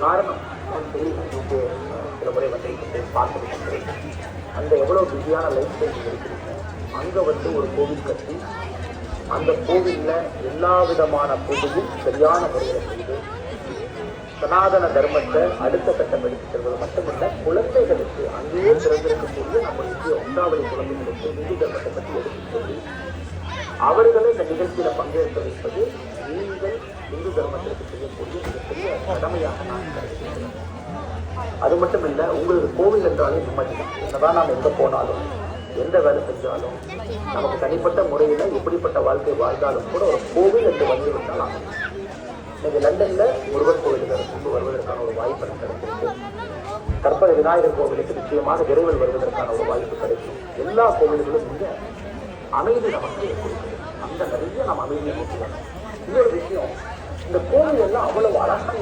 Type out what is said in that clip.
காரணம் சில முறை வந்து பார்த்துருக்கேன். அந்த எவ்வளோ பிஸியான லைஃப் ஸ்டைல் இருக்கிறீங்க, அங்கே வந்து ஒரு கோவில் கட்டி அந்த கோவிலில் எல்லா விதமான பூஜையும் சரியான முறையில் செய்து சனாதன தர்மத்தை அடுத்த கட்டம் எடுத்து செல்வது மட்டுமல்ல, குழந்தைகளுக்கு அங்கேயே பிறந்திருக்கக்கூடிய நம்மளுடைய உண்டாவளி குழந்தைகளுக்கு இந்து தர்மத்தை பற்றி எடுத்து சொல்லி அவர்களை இந்த நிகழ்ச்சியில பங்கேற்க வைப்பது நீங்கள் இந்து தர்மத்திற்கு செய்யக்கூடிய மிகப்பெரிய கடமையாக நான் கருதுகிறேன். அது மட்டும் இல்லை, உங்களுக்கு கோவில் என்றாலே நிம்மதி தான். என்னதான் நாம் எங்கே போனாலும் எந்த வேலை செஞ்சாலும் நமக்கு தனிப்பட்ட முறையில் எப்படிப்பட்ட வாழ்க்கை வாழ்ந்தாலும் கூட ஒரு கோவில் என்று வந்து விட்டாலும் இன்னைக்கு லண்டன்ல முருகன் கோவில்கள் கொண்டு வருவதற்கான ஒரு வாய்ப்பு எனக்கு கிடைச்சிருக்கு. கற்பக விநாயகர் கோவிலுக்கு நிச்சயமாக விரைவில் வருவதற்கான ஒரு வாய்ப்பு கிடைக்கும். எல்லா கோவில்களும் இங்க அமைதி நமக்கு கொடுக்குது. அந்த நிறைய நாம் அமைதியை நோக்கி வரணும். இன்னொரு விஷயம், இந்த கோவில் எல்லாம் அவ்வளவு அழகான